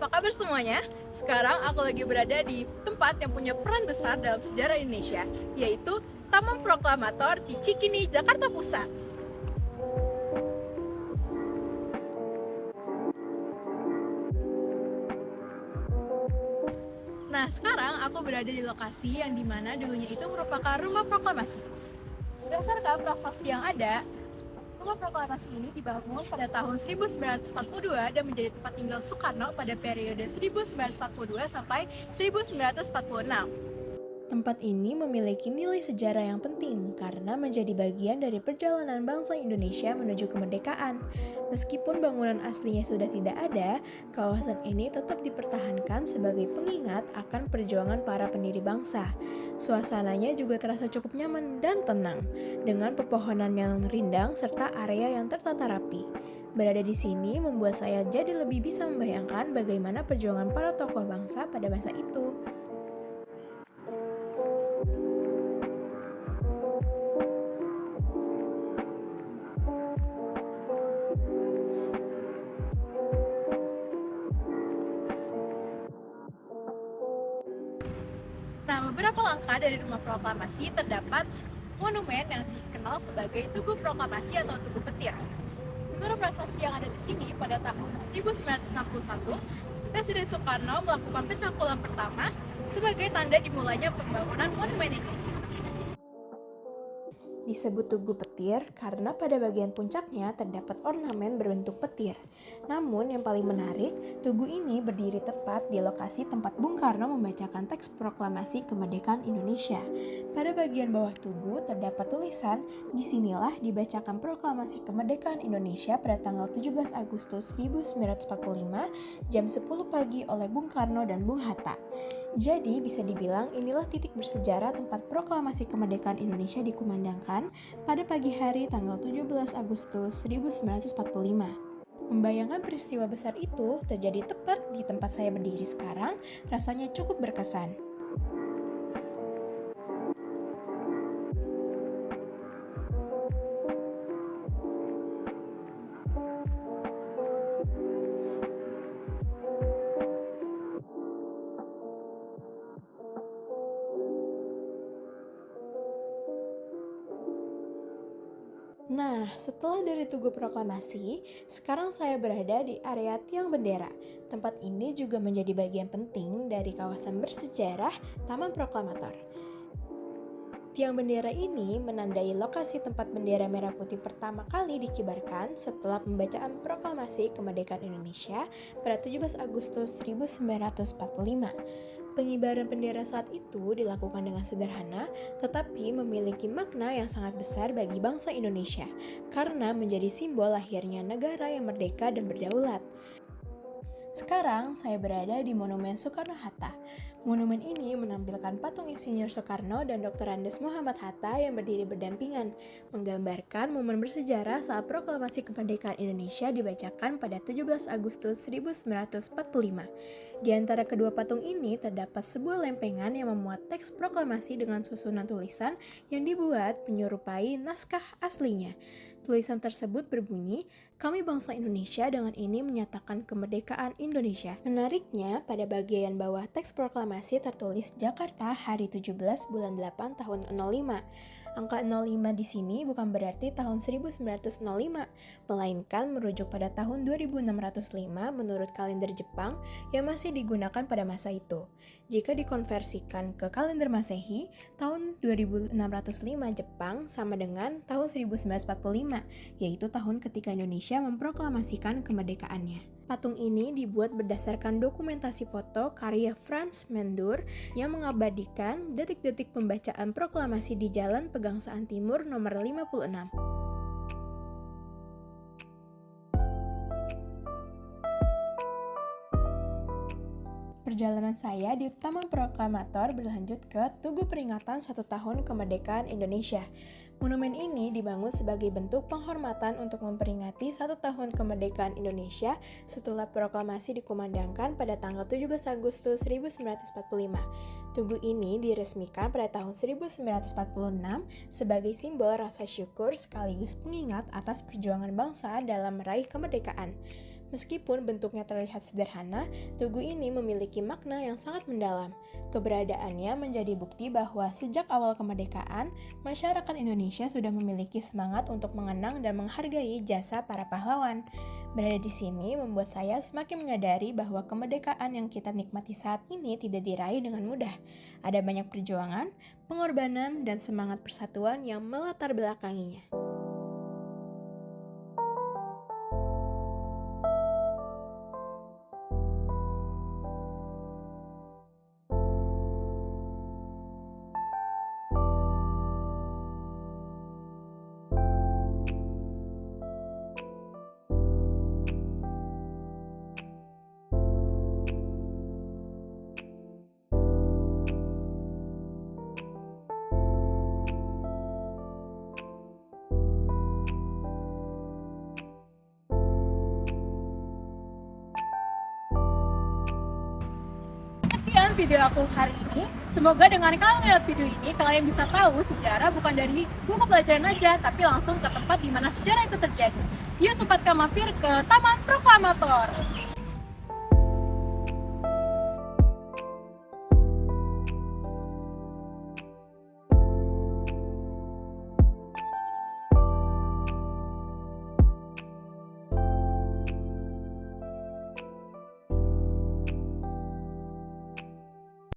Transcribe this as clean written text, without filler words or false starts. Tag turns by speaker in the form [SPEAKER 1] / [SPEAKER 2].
[SPEAKER 1] apa kabar semuanya? Sekarang aku lagi berada di tempat yang punya peran besar dalam sejarah Indonesia, yaitu Taman Proklamator di Cikini, Jakarta Pusat. Nah, sekarang aku berada di lokasi yang dimana dulunya itu merupakan rumah proklamasi. Berdasarkan prasasti yang ada, rumah proklamasi ini dibangun pada tahun 1942 dan menjadi tempat tinggal Soekarno pada periode 1942 sampai 1946. Tempat ini memiliki nilai sejarah yang penting karena menjadi bagian dari perjalanan bangsa Indonesia menuju kemerdekaan. Meskipun bangunan aslinya sudah tidak ada, kawasan ini tetap dipertahankan sebagai pengingat akan perjuangan para pendiri bangsa. Suasananya juga terasa cukup nyaman dan tenang, dengan pepohonan yang rindang serta area yang tertata rapi. Berada di sini membuat saya jadi lebih bisa membayangkan bagaimana perjuangan para tokoh bangsa pada masa itu. Nah, beberapa langkah dari rumah proklamasi terdapat monumen yang dikenal sebagai Tugu Proklamasi atau Tugu Petir. Menurut prasasti yang ada di sini, pada tahun 1961, Presiden Soekarno melakukan pencakulan pertama sebagai tanda dimulainya pembangunan monumen ini. Disebut Tugu Petir karena pada bagian puncaknya terdapat ornamen berbentuk petir. Namun yang paling menarik, tugu ini berdiri tepat di lokasi tempat Bung Karno membacakan teks proklamasi kemerdekaan Indonesia. Pada bagian bawah tugu terdapat tulisan, "Disinilah dibacakan proklamasi kemerdekaan Indonesia pada tanggal 17 Agustus 1945 jam 10 pagi oleh Bung Karno dan Bung Hatta." Jadi bisa dibilang inilah titik bersejarah tempat proklamasi kemerdekaan Indonesia dikumandangkan pada pagi hari tanggal 17 Agustus 1945. Membayangkan peristiwa besar itu terjadi tepat di tempat saya berdiri sekarang rasanya cukup berkesan. Nah, setelah dari Tugu Proklamasi, sekarang saya berada di area Tiang Bendera. Tempat ini juga menjadi bagian penting dari kawasan bersejarah Taman Proklamator. Tiang bendera ini menandai lokasi tempat bendera merah putih pertama kali dikibarkan setelah pembacaan Proklamasi Kemerdekaan Indonesia pada 17 Agustus 1945. Pengibaran bendera saat itu dilakukan dengan sederhana, tetapi memiliki makna yang sangat besar bagi bangsa Indonesia, karena menjadi simbol lahirnya negara yang merdeka dan berdaulat. Sekarang saya berada di Monumen Soekarno-Hatta. Monumen ini menampilkan patung Insinyur Soekarno dan Dr. Andes Muhammad Hatta yang berdiri berdampingan, menggambarkan momen bersejarah saat proklamasi kemerdekaan Indonesia dibacakan pada 17 Agustus 1945. Di antara kedua patung ini terdapat sebuah lempengan yang memuat teks proklamasi dengan susunan tulisan yang dibuat menyerupai naskah aslinya. Tulisan tersebut berbunyi, "Kami bangsa Indonesia dengan ini menyatakan kemerdekaan Indonesia." Menariknya, pada bagian bawah teks proklamasi tertulis Jakarta hari 17 bulan 8 tahun 05. Angka 05 di sini bukan berarti tahun 1905, melainkan merujuk pada tahun 2605 menurut kalender Jepang yang masih digunakan pada masa itu. Jika dikonversikan ke kalender Masehi, tahun 2605 Jepang sama dengan tahun 1945, yaitu tahun ketika Indonesia memproklamasikan kemerdekaannya. Patung ini dibuat berdasarkan dokumentasi foto karya Franz Mendur yang mengabadikan detik-detik pembacaan proklamasi di Jalan Pegangsaan Timur nomor 56. Perjalanan saya di Taman Proklamator berlanjut ke Tugu Peringatan 1 Tahun Kemerdekaan Indonesia. Monumen ini dibangun sebagai bentuk penghormatan untuk memperingati 1 tahun kemerdekaan Indonesia setelah proklamasi dikumandangkan pada tanggal 17 Agustus 1945. Tugu ini diresmikan pada tahun 1946 sebagai simbol rasa syukur sekaligus pengingat atas perjuangan bangsa dalam meraih kemerdekaan. Meskipun bentuknya terlihat sederhana, tugu ini memiliki makna yang sangat mendalam. Keberadaannya menjadi bukti bahwa sejak awal kemerdekaan, masyarakat Indonesia sudah memiliki semangat untuk mengenang dan menghargai jasa para pahlawan. Berada di sini membuat saya semakin menyadari bahwa kemerdekaan yang kita nikmati saat ini tidak diraih dengan mudah. Ada banyak perjuangan, pengorbanan, dan semangat persatuan yang melatar belakanginya.
[SPEAKER 2] Sekian video aku hari ini. Semoga dengan kalian melihat video ini, kalian bisa tahu sejarah bukan dari buku pelajaran aja, tapi langsung ke tempat di mana sejarah itu terjadi. Yuk Sobat Kamafir ke Taman Proklamator.